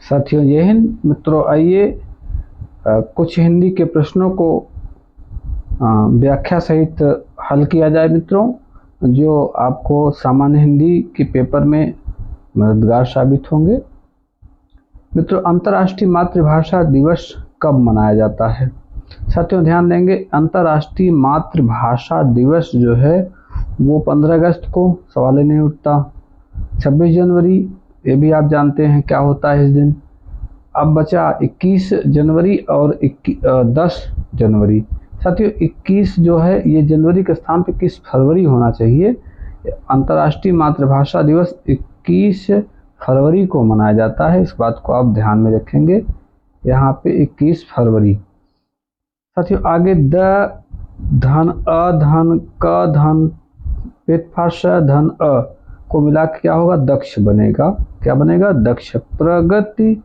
साथियों जय हिंद। मित्रों आइए कुछ हिंदी के प्रश्नों को व्याख्या सहित हल किया जाए मित्रों, जो आपको सामान्य हिंदी के पेपर में मददगार साबित होंगे। मित्रों, अंतर्राष्ट्रीय मातृभाषा दिवस कब मनाया जाता है? साथियों ध्यान देंगे, अंतर्राष्ट्रीय मातृभाषा दिवस जो है वो 15 अगस्त को, सवाल ही नहीं उठता। 26 जनवरी, ये भी आप जानते हैं क्या होता है इस दिन। अब बचा 21 जनवरी और 10 जनवरी। साथियों 21 जो है ये जनवरी के स्थान पे 21 फरवरी होना चाहिए। अंतर्राष्ट्रीय मातृभाषा दिवस 21 फरवरी को मनाया जाता है, इस बात को आप ध्यान में रखेंगे। यहाँ पे 21 फरवरी। साथियों आगे द धन अ धन क धन पेटफाश धन अ को मिला के क्या होगा? दक्ष बनेगा। क्या बनेगा? दक्ष। प्रगति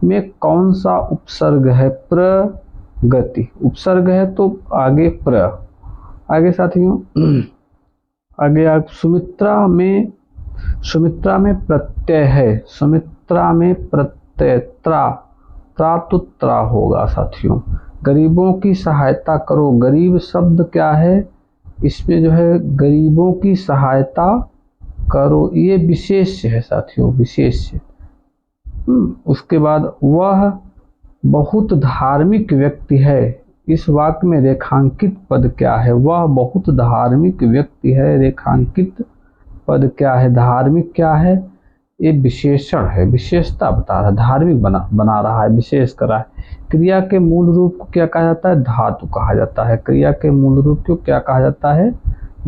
में कौन सा उपसर्ग है? प्रगति उपसर्ग है तो आगे प्र। आगे साथियों आगे आप सुमित्रा में प्रत्यय है। सुमित्रा में प्रत्यय त्रा त्रा होगा। साथियों गरीबों की सहायता करो, गरीब शब्द क्या है? इसमें जो है गरीबों की सहायता करो, ये विशेष्य है साथियों, विशेष्य। उसके बाद वह बहुत धार्मिक व्यक्ति है, इस वाक्य में रेखांकित पद क्या है? वह बहुत धार्मिक व्यक्ति है, रेखांकित पद क्या है? धार्मिक क्या है? ये विशेषण है, विशेषता बता रहा है, धार्मिक बना रहा है, विशेष कर रहा है। क्रिया के मूल रूप को क्या कहा जाता है? धातु कहा जाता है। क्रिया के मूल रूप को क्या कहा जाता है?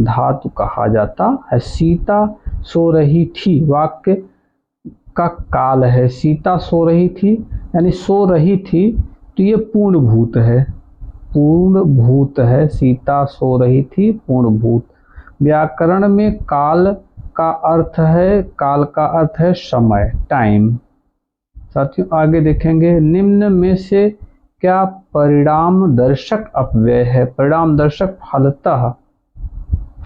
धातु कहा जाता है। सीता सो रही थी, वाक्य का काल है। सीता सो रही थी यानी सो रही थी, तो ये पूर्ण भूत है, पूर्ण भूत है। सीता सो रही थी, पूर्ण भूत। व्याकरण में काल का अर्थ है, काल का अर्थ है समय, टाइम। साथियों आगे देखेंगे, निम्न में से क्या परिणाम दर्शक अपव्यय है? परिणाम दर्शक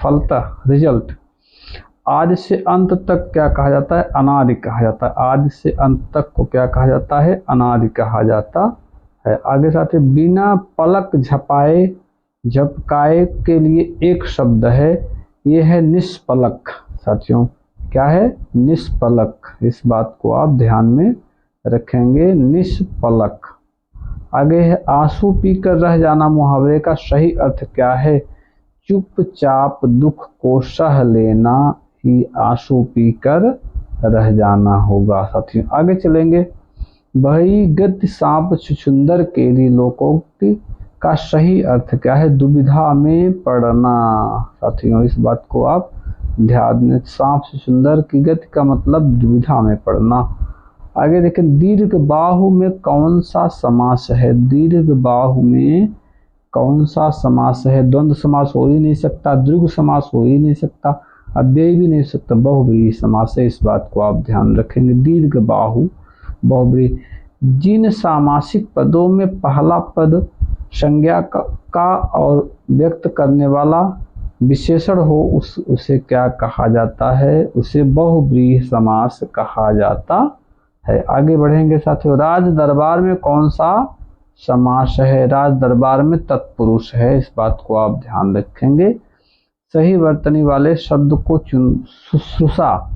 फलतः रिजल्ट। आदि से अंत तक क्या कहा जाता है? अनादि कहा जाता है। आदि से अंत तक को क्या कहा जाता है? अनादि कहा जाता है। आगे साथ ही बिना पलक झपकाए के लिए एक शब्द है, ये है निष्पलक। साथियों क्या है? निष्पलक। इस बात को आप ध्यान में रखेंगे, निष्पलक। आगे है आंसू पीकर रह जाना, मुहावरे का सही अर्थ क्या है? चुपचाप दुख को सह लेना ही आंसू पीकर रह जाना होगा। साथियों आगे चलेंगे, बही गति सांप छुछुंदर के लिए लोकोक्ति का सही अर्थ क्या है? दुविधा में पड़ना। साथियों इस बात को आप ध्यान में, सांप छुछुंदर की गति का मतलब दुविधा में पड़ना। आगे देखें, दीर्घ बाहु में कौन सा समास है? दीर्घ बाहु में कौन सा समास है? द्वंद्व समास हो ही नहीं सकता, दीर्घ समास हो ही नहीं सकता, अव्यय भी नहीं हो सकता, बहुब्रीहि समास है, इस बात को आप ध्यान रखेंगे। दीर्घ बाहु बहुब्रीहि। जिन सामासिक पदों में पहला पद संज्ञा का और व्यक्त करने वाला विशेषण हो, उसे क्या कहा जाता है? उसे बहुब्रीहि समास कहा जाता है। आगे बढ़ेंगे साथियों, राज दरबार में कौन सा समास है? राज दरबार में तत्पुरुष है, इस बात को आप ध्यान रखेंगे। सही वर्तनी वाले शब्द को चुन। शुश्रूषा,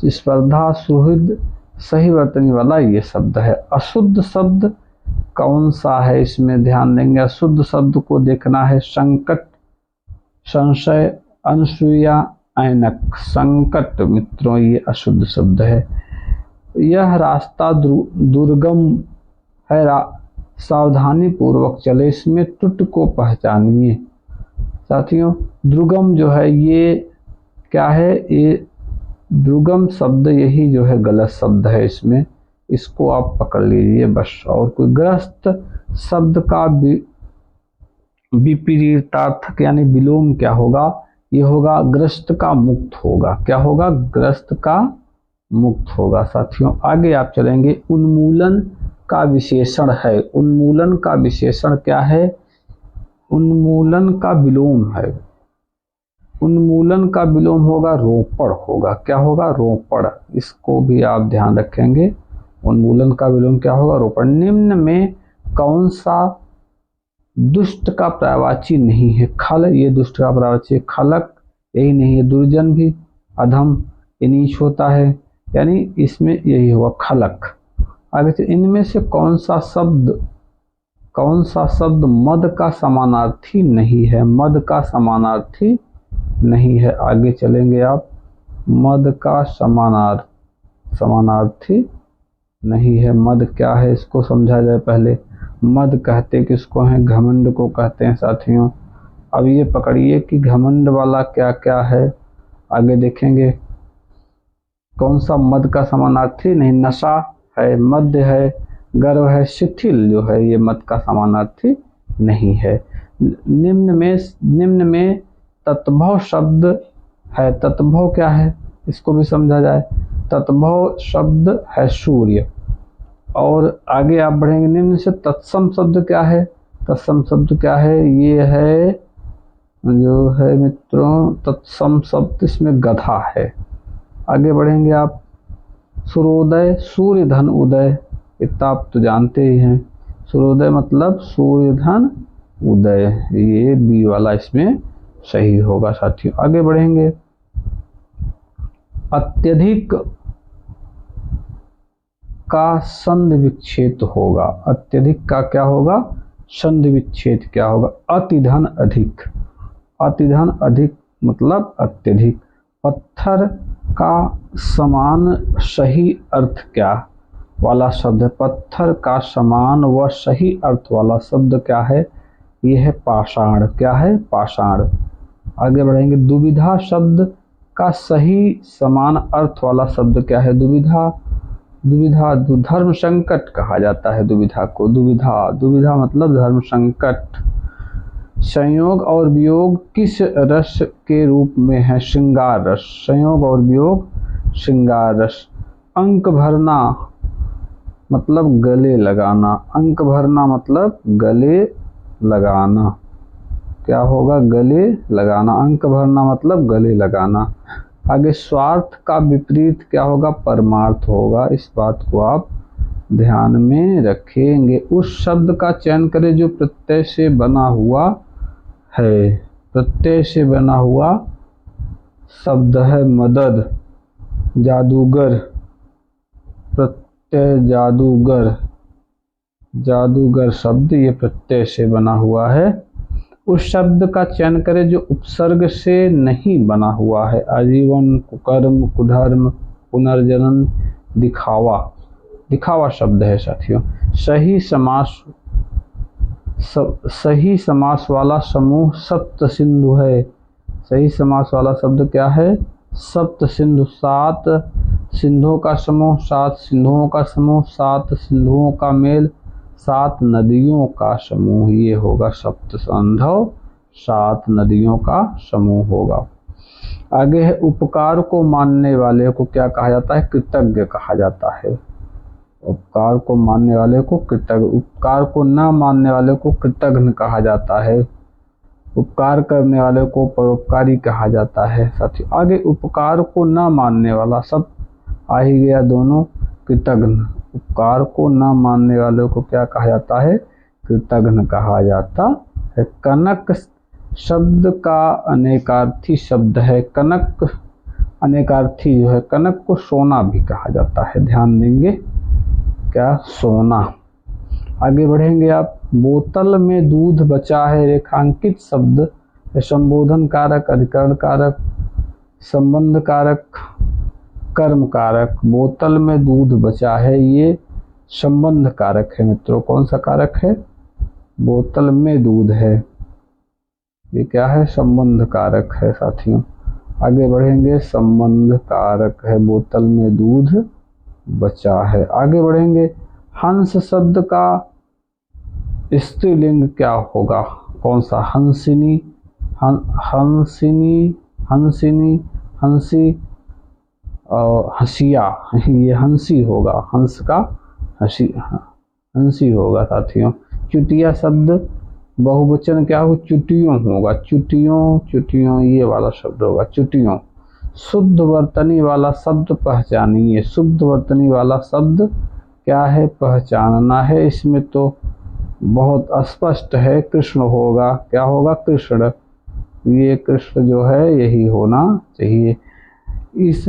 स्पर्धा, सुहृद, सही वर्तनी वाला ये शब्द है। अशुद्ध शब्द कौन सा है? इसमें ध्यान देंगे, अशुद्ध शब्द को देखना है। संकट, संशय, अनसूया, ऐनक। संकट मित्रों ये अशुद्ध शब्द है। यह रास्ता दुर्गम है, सावधानी पूर्वक चले, इसमें टुट को पहचानिए। साथियों दुर्गम जो है ये क्या है? ये दुर्गम शब्द यही जो है गलत शब्द है, इसमें इसको आप पकड़ लीजिए बस। और कोई ग्रस्त शब्द का विपरीतार्थक यानी विलोम क्या होगा? ये होगा ग्रस्त का मुक्त होगा। क्या होगा? ग्रस्त का मुक्त होगा। साथियों आगे आप चलेंगे, उन्मूलन का विशेषण है। उन्मूलन का विशेषण क्या है? उन्मूलन का विलोम है। उन्मूलन का विलोम होगा रोपड़ होगा। क्या होगा? रोपड़। इसको भी आप ध्यान रखेंगे, उन्मूलन का विलोम क्या होगा? रोपण। निम्न में कौन सा दुष्ट का पर्यायवाची नहीं है? खल, ये दुष्ट का पर्यायवाची है। खलक यही नहीं है। दुर्जन भी अधम नीच होता है, यानी इसमें यही हुआ खलक। आगे से इनमें से कौन सा शब्द मद का समानार्थी नहीं है? मद का समानार्थी नहीं है। आगे चलेंगे आप। मद का समानार्थी नहीं है। मद क्या है इसको समझा जाए पहले। मद कहते किसको हैं? घमंड को कहते हैं साथियों। अब ये पकड़िए कि घमंड वाला क्या क्या है, आगे देखेंगे। कौन सा मद का समानार्थी नहीं? नशा है, मद्य है, गर्व है, शिथिल जो है ये मद का समानार्थी नहीं है। निम्न में तत्भव शब्द है। तत्भव क्या है इसको भी समझा जाए। तत्भव शब्द है सूर्य। और आगे आप बढ़ेंगे। निम्न से तत्सम शब्द क्या है? तत्सम शब्द क्या है? ये है जो है मित्रों तत्सम शब्द, इसमें गधा है। आगे बढ़ेंगे आप। सूर्योदय, सूर्य धन उदय, इतना आप तो जानते ही हैं। सूर्योदय मतलब सूर्य धन उदय, ये बी वाला इसमें सही होगा साथियों। आगे बढ़ेंगे। अत्यधिक का संधि विच्छेद होगा। अत्यधिक का क्या होगा? संधि विच्छेद क्या होगा? अतिधन अधिक। अतिधन अधिक मतलब अत्यधिक। पत्थर का समान सही अर्थ क्या वाला शब्द है? पत्थर का समान व सही अर्थ वाला शब्द क्या है? यह है पाषाण। क्या है? पाषाण। आगे बढ़ेंगे। दुविधा शब्द का सही समान अर्थ वाला शब्द क्या है? दुविधा। दुविधा धर्म संकट कहा जाता है दुविधा को। दुविधा मतलब धर्म संकट। संयोग और वियोग किस रस के रूप में है? श्रृंगार रस। संयोग और वियोग श्रृंगार रस। अंक भरना मतलब गले लगाना। अंक भरना मतलब गले लगाना। क्या होगा? गले लगाना। अंक भरना मतलब गले लगाना। आगे स्वार्थ का विपरीत क्या होगा? परमार्थ होगा। इस बात को आप ध्यान में रखेंगे। उस शब्द का चयन करें जो प्रत्यय से बना हुआ है। प्रत्यय से बना हुआ शब्द है मदद, जादूगर। प्रत्यय जादूगर, जादूगर शब्द ये प्रत्यय से बना हुआ है। उस शब्द का चयन करें जो उपसर्ग से नहीं बना हुआ है। आजीवन, कुकर्म, कुधर्म, पुनर्जन्म, दिखावा। दिखावा शब्द है साथियों। सही समास वाला समूह सप्त सिंधु है। सही समास वाला शब्द क्या है? सप्त सिंधु। 7 सिंधुओं का समूह, 7 सिंधुओं का समूह, 7 सिंधुओं का मेल, 7 नदियों का समूह, ये होगा सप्त सिंधु। 7 नदियों का समूह होगा। आगे है उपकार को मानने वाले को क्या कहा जाता है? कृतज्ञ कहा जाता है। उपकार को मानने वाले को कृतज्ञ। उपकार को न मानने वाले को कृतघ्न कहा जाता है। उपकार करने वाले को परोपकारी कहा जाता है साथियों। आगे उपकार को न मानने वाला, सब आ ही गया दोनों। कृतघ्न। उपकार को न मानने वाले को क्या कहा जाता है? कृतघ्न कहा जाता है। कनक शब्द का अनेकार्थी शब्द है। कनक अनेकार्थी जो है, कनक को सोना भी कहा जाता है। ध्यान देंगे, क्या? सोना। आगे बढ़ेंगे आप। बोतल में दूध बचा है, रेखांकित शब्द है। संबोधन कारक, अधिकरण कारक, संबंध कारक, कर्म कारक। बोतल में दूध बचा है, ये संबंध कारक है मित्रों। कौन सा कारक है? बोतल में दूध है, ये क्या है? संबंध कारक है साथियों। आगे बढ़ेंगे। संबंध कारक है, बोतल में दूध बचा है। आगे बढ़ेंगे। हंस शब्द का स्त्रीलिंग क्या होगा? कौन सा? हंसिनी, हंसिनी, हंसिनी, हंसी और हंसिया, ये हंसी होगा। हंस का हंसी होगा साथियों। चुटिया शब्द बहुवचन क्या हो? चुटियों होगा। चुटियों, चुटियों ये वाला शब्द होगा, चुटियों। शुद्ध वर्तनी वाला शब्द पहचानिए। शुद्ध वर्तनी वाला शब्द क्या है, पहचानना है। इसमें तो बहुत स्पष्ट है, कृष्ण होगा। क्या होगा, कृष्ण। ये कृष्ण जो है यही होना चाहिए। इस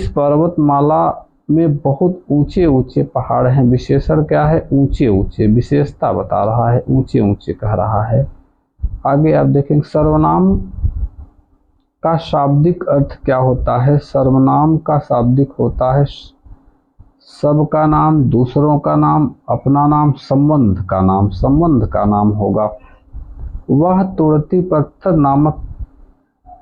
पर्वतमाला में बहुत ऊंचे ऊंचे पहाड़ हैं। विशेषण क्या है, ऊंचे ऊंचे, विशेषता बता रहा है, ऊंचे ऊंचे कह रहा है। आगे आप देखेंगे सर्वनाम का शाब्दिक अर्थ क्या होता है। सर्वनाम का शाब्दिक होता है सबका नाम, दूसरों का नाम, अपना नाम, संबंध का नाम। संबंध का नाम होगा। वह तुड़ती पत्थर नामक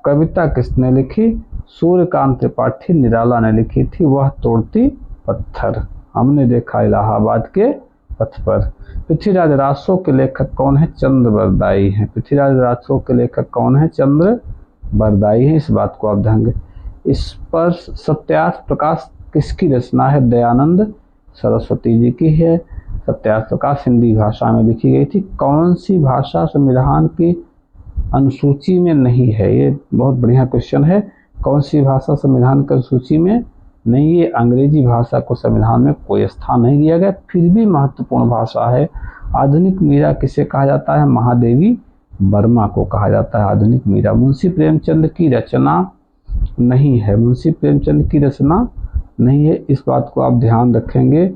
कविता किसने लिखी, सूर्यकांत त्रिपाठी निराला ने लिखी थी। वह तोड़ती पत्थर हमने देखा इलाहाबाद के पथ पर। पृथ्वीराज रासो के लेखक कौन है, चंद्र बरदाई हैं। पृथ्वीराज रासो के लेखक कौन है, चंद्र बरदाई हैं। इस बात को आप ध्यान दें। इस पर सत्यार्थ प्रकाश किसकी रचना है, दयानंद सरस्वती जी की है। सत्यार्थ प्रकाश हिंदी भाषा में लिखी गई थी। कौन सी भाषा संविधान की अनुसूची में नहीं है, ये बहुत बढ़िया क्वेश्चन है। कौन सी भाषा संविधान की अनुसूची में नहीं, ये अंग्रेजी भाषा को संविधान में कोई स्थान नहीं दिया गया, फिर भी महत्वपूर्ण भाषा है। आधुनिक मीरा किसे कहा जाता है, महादेवी वर्मा को कहा जाता है आधुनिक मीरा। मुंशी प्रेमचंद की रचना नहीं है, मुंशी प्रेमचंद की रचना नहीं है, इस बात को आप ध्यान रखेंगे।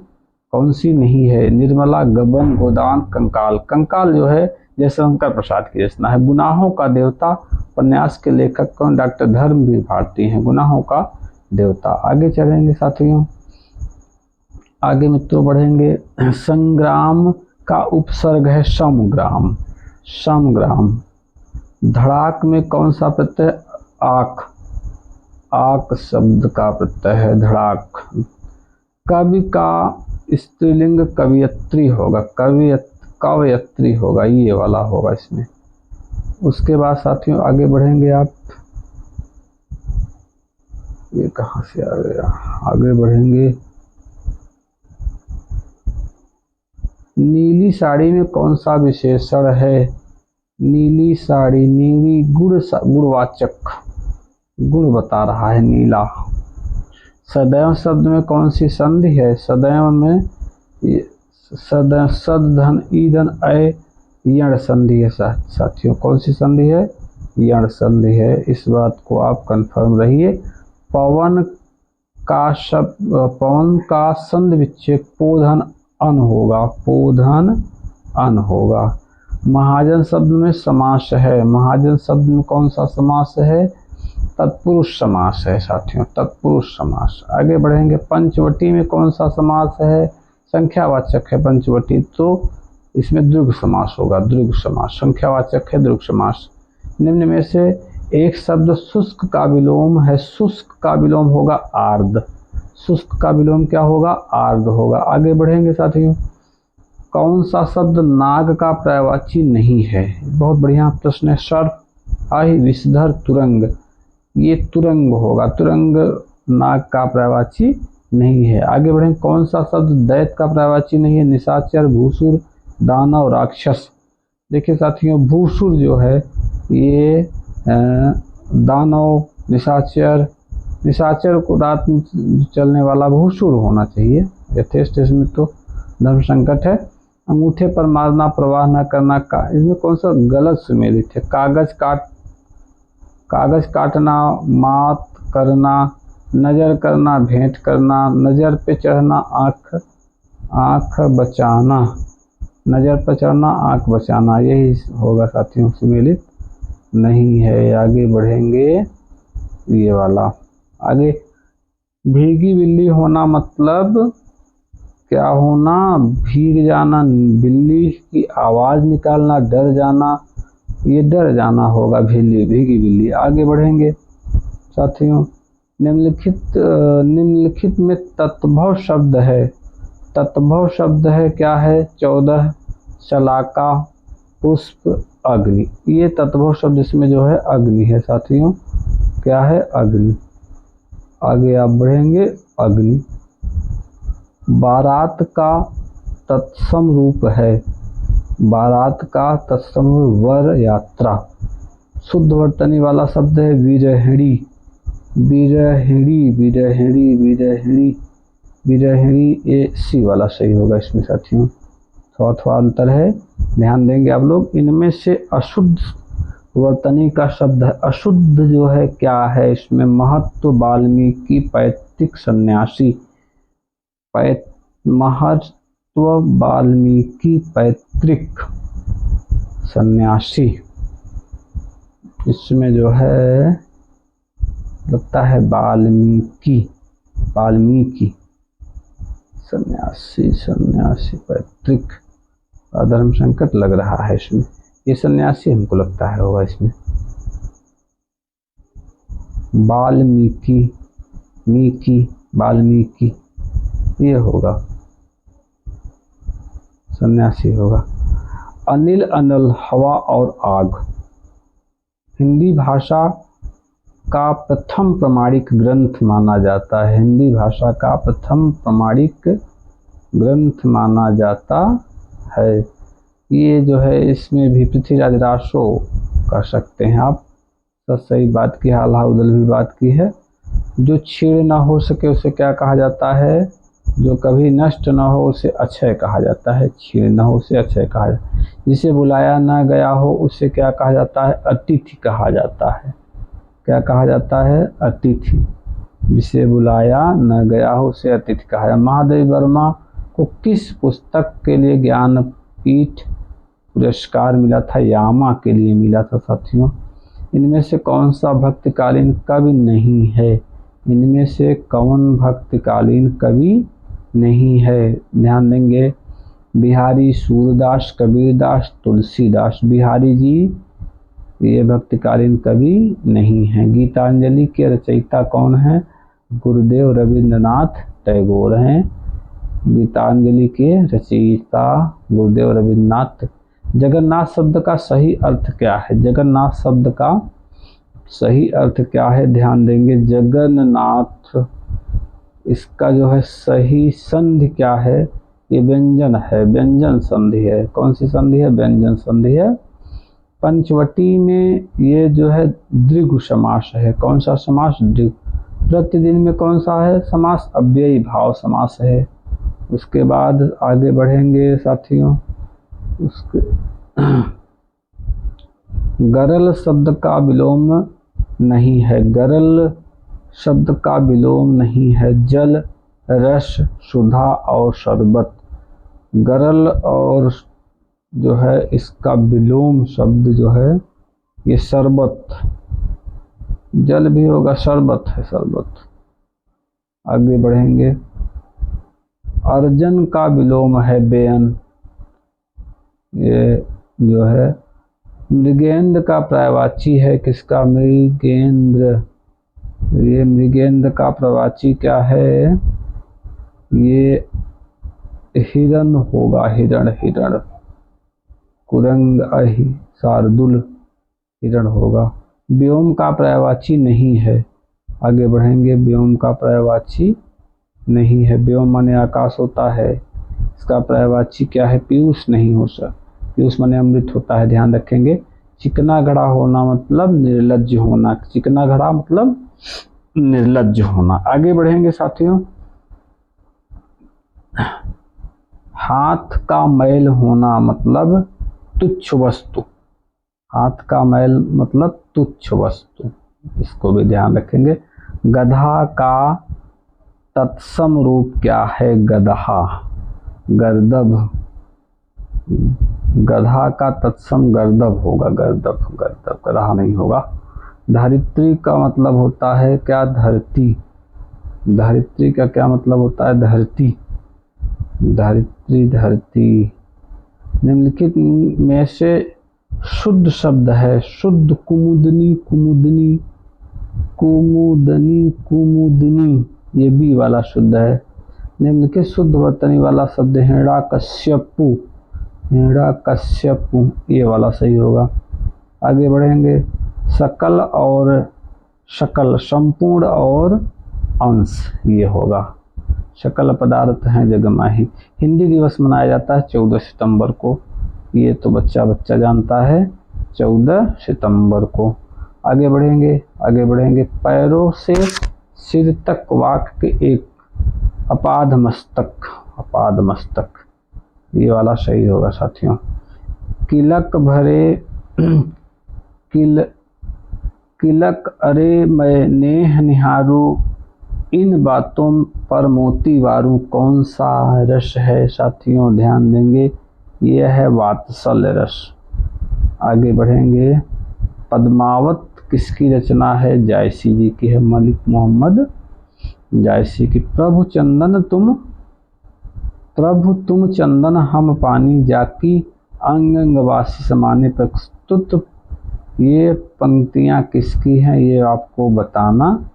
कौन सी नहीं है, निर्मला, गबन, गोदान, कंकाल। कंकाल जो है जयशंकर प्रसाद की रचना है। गुनाहों का देवता उपन्यास के लेखक कौन, डॉक्टर धर्मवीर भारती हैं। गुनाहों का देवता। आगे चलेंगे साथियों, आगे मित्रों बढ़ेंगे। संग्राम का उपसर्ग है समग्राम। समग्राम। धड़ाक में कौन सा प्रत्यय, आक। आक शब्द का प्रत्यय है धड़ाक। कवि का स्त्रीलिंग कवयत्री होगा, कवयत्री होगा, ये वाला होगा इसमें। उसके बाद साथियों आगे बढ़ेंगे आप, ये कहाँ से आ गया, आगे बढ़ेंगे। नीली साड़ी में कौन सा विशेषण है, नीली साड़ी, नीली गुणवाचक, गुण बता रहा है नीला। सदैव शब्द में कौन सी संधि है, सदैव में सदधन ईदन अय यण संधि है साथियों। कौन सी संधि है, यण संधि है। इस बात को आप कंफर्म रहिए। पवन का संधि विच्छेद पोधन अन होगा, पोधन अन होगा। महाजन शब्द में समास है, महाजन शब्द में कौन सा समास है, तत्पुरुष समास है साथियों, तत्पुरुष समास। आगे बढ़ेंगे। पंचवटी में कौन सा समास है, संख्यावाचक है पंचवटी, तो इसमें दीर्घ समास होगा, दीर्घ समास। संख्यावाचक है, दीर्घ समास। निम्न में से एक शब्द शुष्क का विलोम है, शुष्क का विलोम होगा आर्द्र। शुष्क का विलोम क्या होगा, आर्द्र होगा। आगे बढ़ेंगे साथियों। कौन सा शब्द नाग का पर्यायवाची नहीं है, बहुत बढ़िया प्रश्न है। सर्प, आहि, विषधर, तुरंग, ये तुरंग होगा, तुरंग नाग का पर्यायवाची नहीं है। आगे बढ़ें। कौन सा शब्द दैत्य का पर्यायवाची नहीं है, निशाचर, भूसुर, दानव, राक्षस। देखिए साथियों, भूसुर जो है ये दानव, निशाचर, निशाचर को रात में चलने वाला भूसुर होना चाहिए, यथेष्ट। इसमें तो धर्म संकट है। अंगूठे पर मारना, प्रवाह न करना का, इसमें कौन सा गलत सुमेलित है। कागज काटना, मात करना, नजर करना, भेंट करना, नजर पे चढ़ना, आँख बचाना, नजर पर चढ़ना, आँख बचाना, यही होगा साथियों, सुमेलित नहीं है। आगे बढ़ेंगे, ये वाला आगे। भीगी बिल्ली होना मतलब क्या होना, भीग जाना, बिल्ली की आवाज़ निकालना, डर जाना, ये डर जाना होगा, भीगी बिल्ली। आगे बढ़ेंगे साथियों। निम्नलिखित में तत्भव शब्द है, तत्भव शब्द है क्या है, 14 शलाका, पुष्प, अग्नि। ये तत्भव शब्द इसमें जो है अग्नि है साथियों, क्या है, अग्नि। आगे आप बढ़ेंगे। अग्नि। बारात का तत्सम रूप है, बारात का तत्सम वर, यात्रा। शुद्ध वर्तनी वाला शब्द है विरहिणी, विरहिणी, विरहिणी, विरहिणी। विरहिणी, ये सी वाला सही होगा इसमें साथियों, थोड़ा थोड़ा अंतर है, ध्यान देंगे आप लोग। इनमें से अशुद्ध वर्तनी का शब्द है, अशुद्ध जो है क्या है इसमें, महत्व वाल्मीकि पैतृक सन्यासी, महत्व वाल्मीकि पैतृक सन्यासी, इसमें जो है लगता है वाल्मीकि, वाल्मीकि सन्यासी, सन्यासी पैतृक, अधर्म संकट लग रहा है इसमें, ये सन्यासी हमको लगता है होगा इसमें, वाल्मीकि, मीकी, वाल्मीकि ये होगा, सन्यासी होगा। अनिल, अनल, हवा और आग, हिंदी भाषा का प्रथम प्रमाणिक ग्रंथ माना जाता है, हिंदी भाषा का प्रथम प्रमाणिक ग्रंथ माना जाता है। ये जो है इसमें भी पृथ्वीराज रासो कर सकते हैं आप, सब सही बात की, हाल उदल भी बात की है। जो छीड़ ना हो सके उसे क्या कहा जाता है, जो कभी नष्ट ना हो उसे अक्षय कहा जाता है, छीड़ ना हो उसे अक्षय कहा जाता है। जिसे बुलाया ना गया हो उसे क्या कहा जाता है, अतिथि कहा जाता है, क्या कहा जाता है, अतिथि, जिसे बुलाया न गया हो उसे अतिथि कहा जाता है। महादेवी वर्मा को किस पुस्तक के लिए ज्ञानपीठ पुरस्कार मिला था, यामा के लिए मिला था साथियों। इनमें से कौन सा भक्तकालीन कवि नहीं है, इनमें से कौन भक्तकालीन कवि नहीं है, ध्यान देंगे। बिहारी, सूरदास, कबीरदास, तुलसीदास, बिहारी जी ये भक्तकालीन कवि नहीं है। गीतांजलि के रचयिता कौन है, गुरुदेव रविंद्रनाथ टैगोर हैं, गीतांजलि के रचयिता गुरुदेव रविंद्रनाथ। जगन्नाथ शब्द का सही अर्थ क्या है, जगन्नाथ शब्द का सही अर्थ क्या है, ध्यान देंगे। जगन्नाथ, इसका जो है सही संधि क्या है, ये व्यंजन है, व्यंजन संधि है, कौन सी संधि है, व्यंजन संधि है। पंचवटी में ये जो है दृघ समास है, कौन सा समास, दृघ। प्रतिदिन में कौन सा है समास, अव्ययी भाव समास है। उसके बाद आगे बढ़ेंगे साथियों, उसके गरल शब्द का विलोम नहीं है, गरल शब्द का विलोम नहीं है। जल, रस, सुधा और शरबत, गरल और जो है इसका विलोम शब्द जो है ये शरबत, जल भी होगा, शरबत है, शरबत। आगे बढ़ेंगे, अर्जन का विलोम है बेयन, ये जो है मृगेंद्र का पर्यायवाची है, किसका, मृगेंद्र, ये मृगेंद्र का पर्यायवाची क्या है, ये हिरण होगा, हिरण, हिरण, कुरंग, अहि, शार्दुल, हिरण होगा। व्योम का पर्यायवाची नहीं है, आगे बढ़ेंगे, व्योम का पर्यायवाची नहीं है, व्योम माने आकाश होता है, इसका पर्यायवाची क्या है, पीयूष नहीं हो सकता, पीयूष माने अमृत होता है, ध्यान रखेंगे। चिकना घड़ा होना मतलब निर्लज्ज होना, चिकना घड़ा मतलब निर्लज्ज होना। आगे बढ़ेंगे साथियों, हाथ का मैल होना मतलब तुच्छ वस्तु, हाथ का मैल मतलब तुच्छ वस्तु, इसको भी ध्यान रखेंगे। गधा का तत्सम रूप क्या है, गधा, गर्दभ, गधा का तत्सम गर्दभ होगा, गर्दभ, गर्दभ, गधा नहीं होगा। धरित्री का मतलब होता है क्या, धरती, धरित्री का क्या मतलब होता है, धरती, धरित्री, धरती। निम्नलिखित में से शुद्ध शब्द है, शुद्ध, कुमुदनी, कुमुदनी, कुमुदनी, कुमुदनी, ये बी वाला शुद्ध है। निम्नलिखित शुद्ध वर्तनी वाला शब्द हिरण्यकश्यपु, हिरण्यकश्यपु, ये वाला सही होगा। आगे बढ़ेंगे, सकल और शकल, संपूर्ण और अंश, ये होगा। सकल पदार्थ हैं जगमाही। हिंदी दिवस मनाया जाता है 14 सितंबर को, ये तो बच्चा बच्चा जानता है, 14 सितंबर को। आगे बढ़ेंगे, आगे बढ़ेंगे, पैरों से सिर तक वाक्य के एक अपाद मस्तक, अपाद मस्तक, ये वाला सही होगा साथियों। किलक भरे किलक अरे मैं नेह निहारू, इन बातों पर मोती वारूं, कौन सा रस है साथियों, ध्यान देंगे, ये है वात्सल्य रस। आगे बढ़ेंगे। पद्मावत किसकी रचना है, जायसी जी की है, मलिक मोहम्मद जायसी की। प्रभु तुम चंदन हम पानी, जाकी अंग अंग वासी समाने प्रस्तुत, ये पंक्तियां किसकी हैं, ये आपको बताना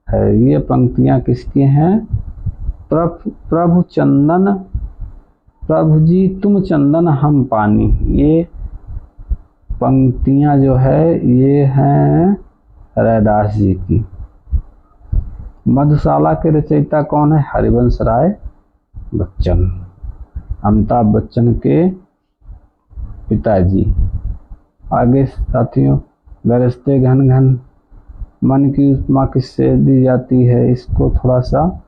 है। ये पंक्तियां किसकी हैं, प्रभु जी तुम चंदन हम पानी, ये पंक्तियां जो है ये हैं रैदास जी की। मधुशाला के रचयिता कौन है, हरिवंश राय बच्चन, अमिताभ बच्चन के पिताजी। आगे साथियों, गरजते घन घन, मन की उपमा किससे दी जाती है, इसको थोड़ा सा,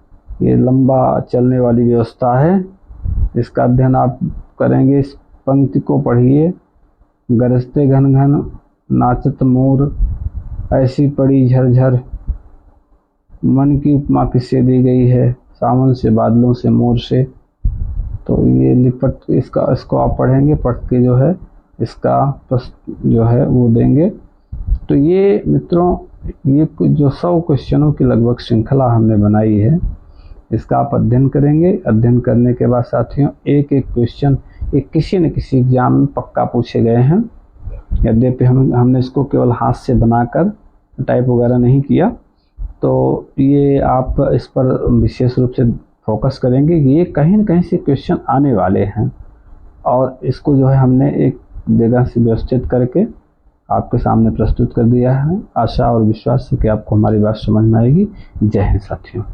ये लंबा चलने वाली व्यवस्था है, इसका अध्ययन आप करेंगे। इस पंक्ति को पढ़िए। गरजते घन घन नाचत मोर, ऐसी पड़ी झरझर, मन की उपमा किससे दी गई है, सावन से, बादलों से, मोर से। तो ये लिपट इसको आप पढ़ेंगे, पढ़ के जो है इसका जो है वो देंगे। तो ये मित्रों, ये जो 100 क्वेश्चनों की लगभग श्रृंखला हमने बनाई है, इसका आप अध्ययन करेंगे। अध्ययन करने के बाद साथियों एक एक क्वेश्चन एक किसी न किसी एग्जाम में पक्का पूछे गए हैं। यद्यपि हमने इसको केवल हाथ से बनाकर टाइप वगैरह नहीं किया, तो ये आप इस पर विशेष रूप से फोकस करेंगे कि ये कहीं न कहीं से क्वेश्चन आने वाले हैं, और इसको जो है हमने एक जगह से व्यवस्थित करके आपके सामने प्रस्तुत कर दिया है। आशा और विश्वास है कि आपको हमारी बात समझ में आएगी। जय हिंद साथियों।